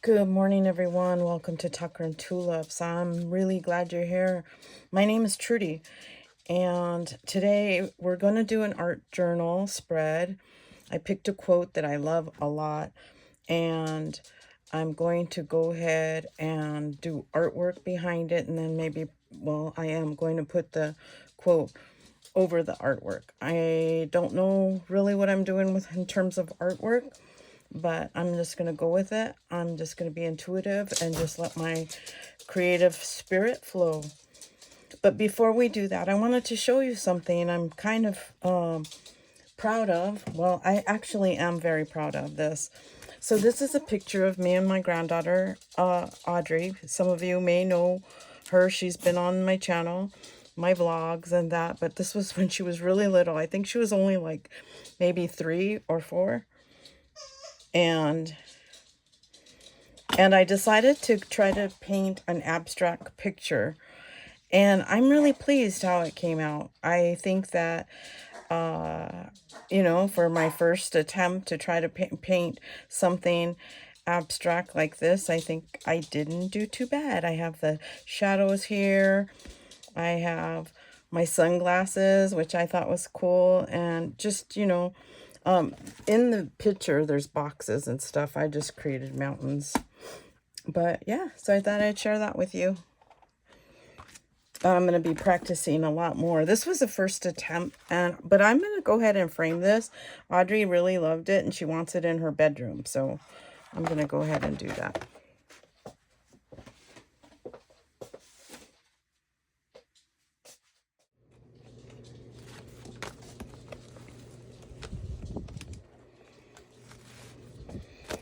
Good morning, everyone. Welcome to Tucker and Tulips. I'm really glad you're here. My name is Trudy, and today we're going to do an art journal spread. I picked a quote that I love a lot, and I'm going to go ahead and do artwork behind it, and then maybe, I am going to put the quote over the artwork. I don't know really what I'm doing with in terms of artwork, but I'm just going to go with it. I'm just going to be intuitive and just let my creative spirit flow. But before we do that, I wanted to show you something I'm kind of proud of. Well, I actually am very proud of this. So this is a picture of me and my granddaughter, Audrey. Some of you may know her. She's been on my channel, my vlogs and that. But this was when she was really little. I think she was only like maybe 3 or 4. And I decided to try to paint an abstract picture, and I'm really pleased how it came out. I think that, for my first attempt to try to paint something abstract like this, I think I didn't do too bad. I have the shadows here. I have my sunglasses, which I thought was cool, and just, in the picture, there's boxes and stuff. I just created mountains. But yeah, so I thought I'd share that with you. I'm going to be practicing a lot more. This was the first attempt, but I'm going to go ahead and frame this. Audrey really loved it, and she wants it in her bedroom. So I'm going to go ahead and do that.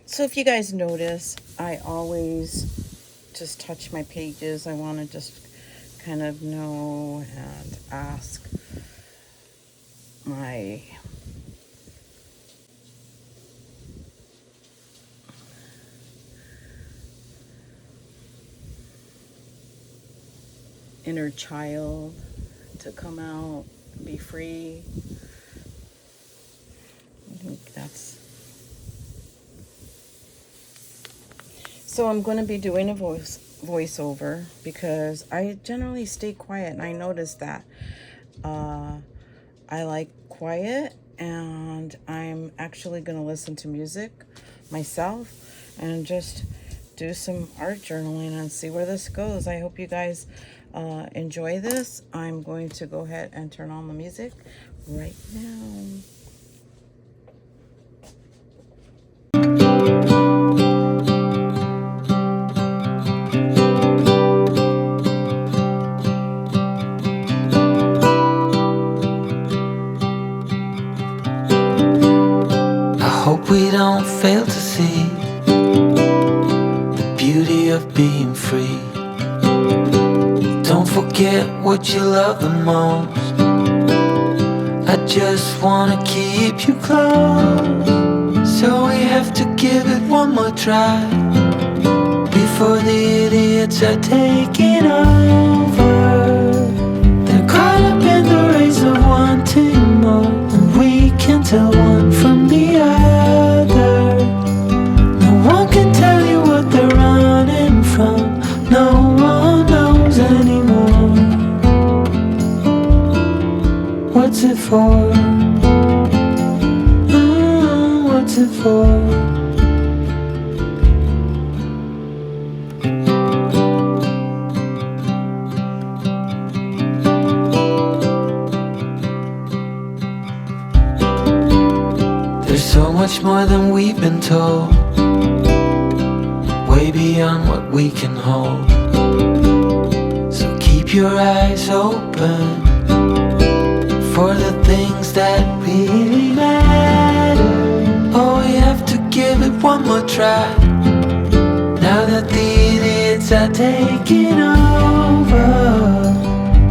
So if you guys notice, I always just touch my pages. I want to just kind of know and ask my inner child to come out, be free. I think that's... So I'm going to be doing a voiceover because I generally stay quiet, and I noticed that I like quiet, and I'm actually going to listen to music myself and just do some art journaling and see where this goes. I hope you guys enjoy this. I'm going to go ahead and turn on the music right now. Hope we don't fail to see the beauty of being free. Don't forget what you love the most. I just wanna keep you close, so we have to give it one more try before the idiots are taking over. They're caught up in the race of wanting more, and we can tell one from the other. No one can tell you what they're running from. No one knows anymore. What's it for? What's it for? So much more than we've been told, way beyond what we can hold. So keep your eyes open for the things that really matter. Oh, we have to give it one more try now that the idiots are taking over.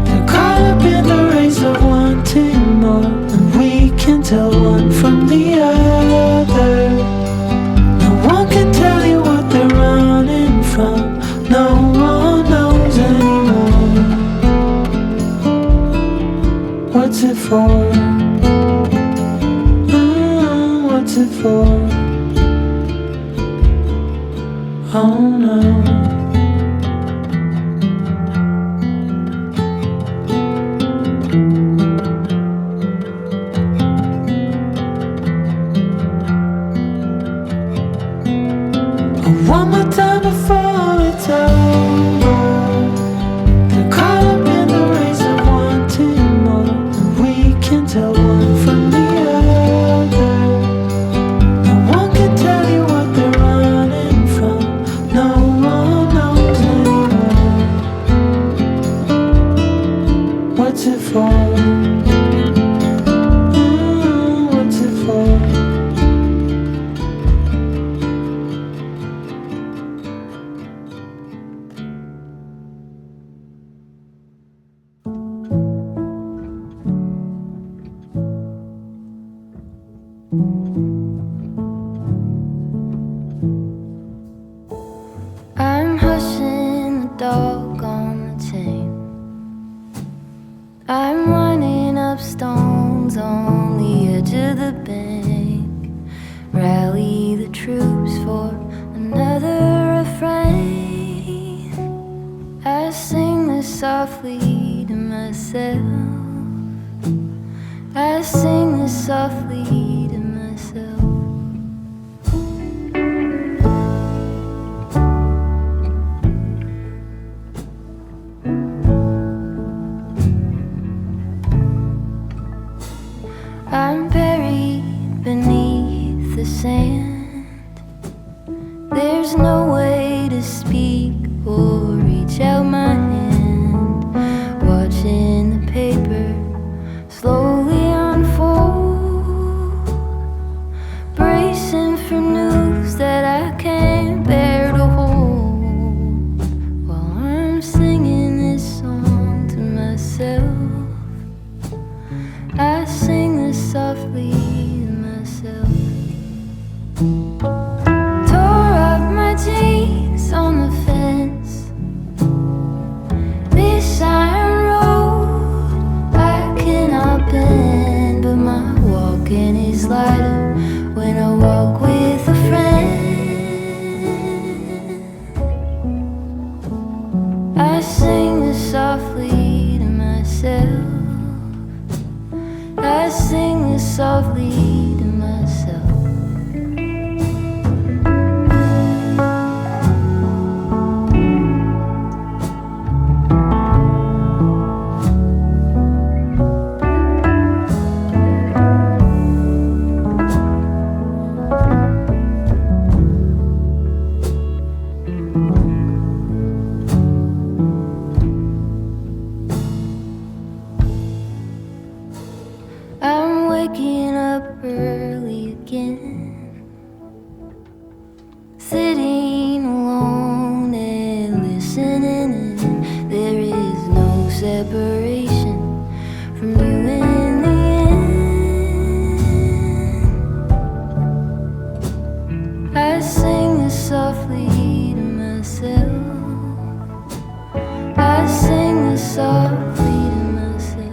They're caught up in the race of wanting more, and we can tell one from the other. No one can tell you what they're running from. No one knows anymore. What's it for? What's it for? Oh no. One more time before it's over. They're caught up in the race of wanting more, and we can tell one from the other. No one can tell you what they're running from. No one knows anymore. What's it for? What's it for? I'm hushing the dog on the chain. I'm lining up stones on the edge of the bank. Rally the troops for another refrain. I sing this softly to myself. I sing this softly to myself. I'm buried beneath the sand. There's no way to speak or reach out my hand. Watching the paper slowly unfold, bracing for news that I can't bear to hold. While I'm singing this song to myself, I sing this softly to myself. Tore up my jeans on the fence. This iron road I cannot bend, but my walking is lighter when I walk with a friend. I sing this softly to myself. I sing this softly to myself. I'm waking up early again, sitting alone and listening in. There is no separation from you in the end. I sing this softly to myself. I sing this softly to myself.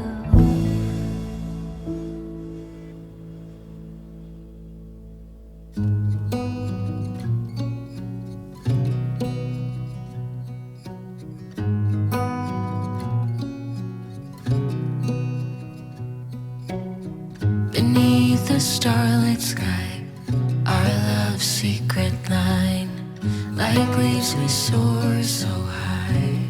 Beneath the starlit sky, our love's secret line, like leaves we soar so high.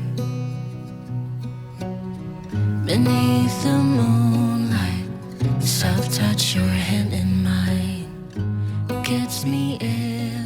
Beneath the moonlight, the soft touch your hand in mine gets me ill.